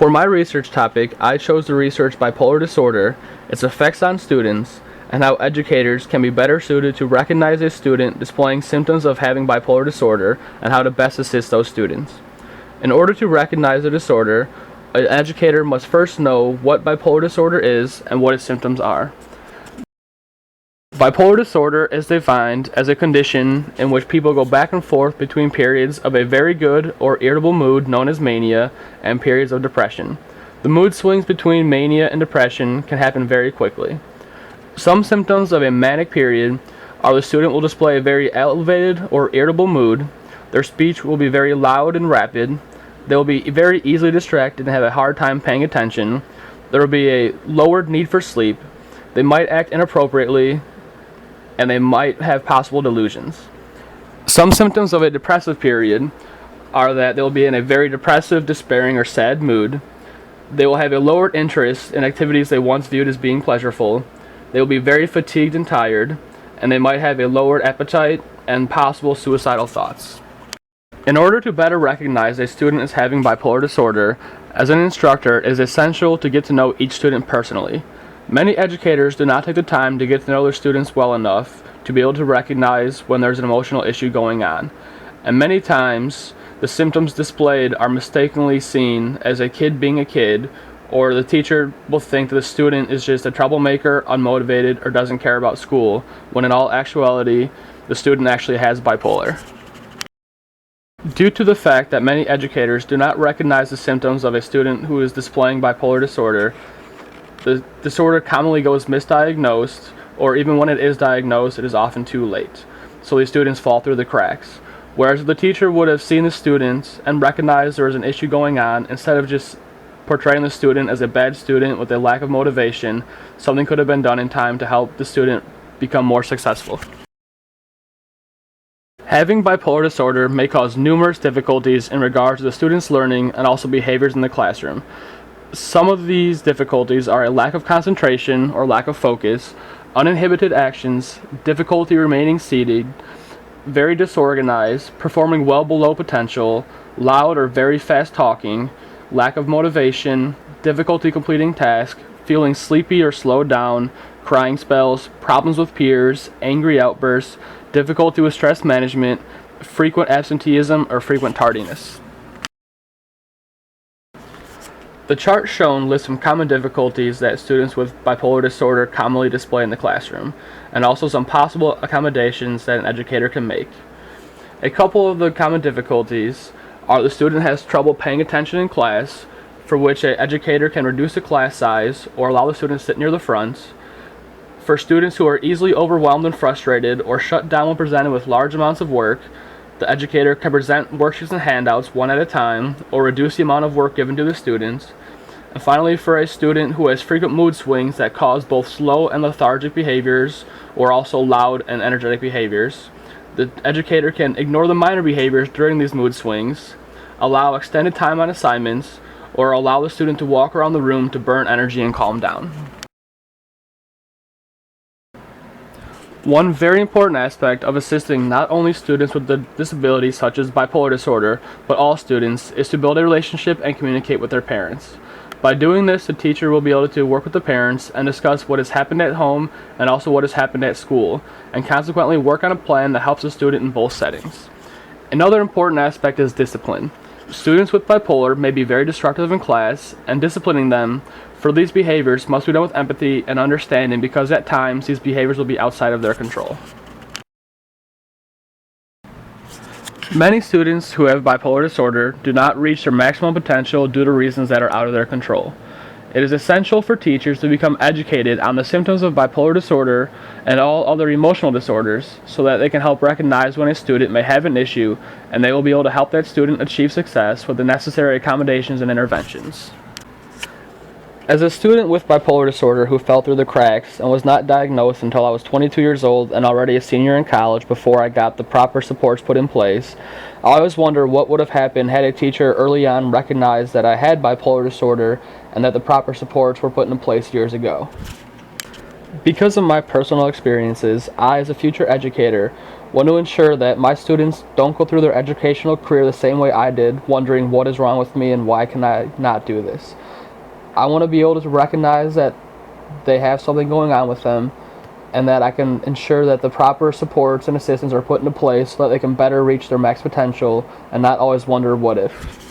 For my research topic, I chose to research bipolar disorder, its effects on students, and how educators can be better suited to recognize a student displaying symptoms of having bipolar disorder and how to best assist those students. In order to recognize a disorder, an educator must first know what bipolar disorder is and what its symptoms are. Bipolar disorder is defined as a condition in which people go back and forth between periods of a very good or irritable mood known as mania and periods of depression. The mood swings between mania and depression can happen very quickly. Some symptoms of a manic period are the student will display a very elevated or irritable mood, their speech will be very loud and rapid, they will be very easily distracted and have a hard time paying attention, there will be a lowered need for sleep, they might act inappropriately, and they might have possible delusions. Some symptoms of a depressive period are that they will be in a very depressive, despairing, or sad mood. They will have a lowered interest in activities they once viewed as being pleasurable. They will be very fatigued and tired, and they might have a lowered appetite and possible suicidal thoughts. In order to better recognize a student as having bipolar disorder, as an instructor, it is essential to get to know each student personally. Many educators do not take the time to get to know their students well enough to be able to recognize when there's an emotional issue going on. And many times, the symptoms displayed are mistakenly seen as a kid being a kid, or the teacher will think that the student is just a troublemaker, unmotivated, or doesn't care about school, when in all actuality, the student actually has bipolar. Due to the fact that many educators do not recognize the symptoms of a student who is displaying bipolar disorder, the disorder commonly goes misdiagnosed, or even when it is diagnosed, it is often too late. So these students fall through the cracks. Whereas if the teacher would have seen the student and recognized there was an issue going on, instead of just portraying the student as a bad student with a lack of motivation, something could have been done in time to help the student become more successful. Having bipolar disorder may cause numerous difficulties in regard to the student's learning and also behaviors in the classroom. Some of these difficulties are a lack of concentration or lack of focus, uninhibited actions, difficulty remaining seated, very disorganized, performing well below potential, loud or very fast talking, lack of motivation, difficulty completing tasks, feeling sleepy or slowed down, crying spells, problems with peers, angry outbursts, difficulty with stress management, frequent absenteeism or frequent tardiness. The chart shown lists some common difficulties that students with bipolar disorder commonly display in the classroom, and also some possible accommodations that an educator can make. A couple of the common difficulties are the student has trouble paying attention in class, for which an educator can reduce the class size or allow the student to sit near the front. For students who are easily overwhelmed and frustrated or shut down when presented with large amounts of work, the educator can present worksheets and handouts one at a time or reduce the amount of work given to the students. And finally, for a student who has frequent mood swings that cause both slow and lethargic behaviors or also loud and energetic behaviors, the educator can ignore the minor behaviors during these mood swings, allow extended time on assignments, or allow the student to walk around the room to burn energy and calm down. One very important aspect of assisting not only students with the disabilities such as bipolar disorder, but all students, is to build a relationship and communicate with their parents. By doing this, the teacher will be able to work with the parents and discuss what has happened at home and also what has happened at school, and consequently work on a plan that helps the student in both settings. Another important aspect is discipline. Students with bipolar may be very destructive in class, and disciplining them for these behaviors must be done with empathy and understanding, because at times these behaviors will be outside of their control. Many students who have bipolar disorder do not reach their maximum potential due to reasons that are out of their control. It is essential for teachers to become educated on the symptoms of bipolar disorder and all other emotional disorders so that they can help recognize when a student may have an issue, and they will be able to help that student achieve success with the necessary accommodations and interventions. As a student with bipolar disorder who fell through the cracks and was not diagnosed until I was 22 years old and already a senior in college before I got the proper supports put in place, I always wonder what would have happened had a teacher early on recognized that I had bipolar disorder and that the proper supports were put in place years ago. Because of my personal experiences, I, as a future educator, want to ensure that my students don't go through their educational career the same way I did, wondering what is wrong with me and why can I not do this. I want to be able to recognize that they have something going on with them, and that I can ensure that the proper supports and assistance are put into place so that they can better reach their max potential and not always wonder what if.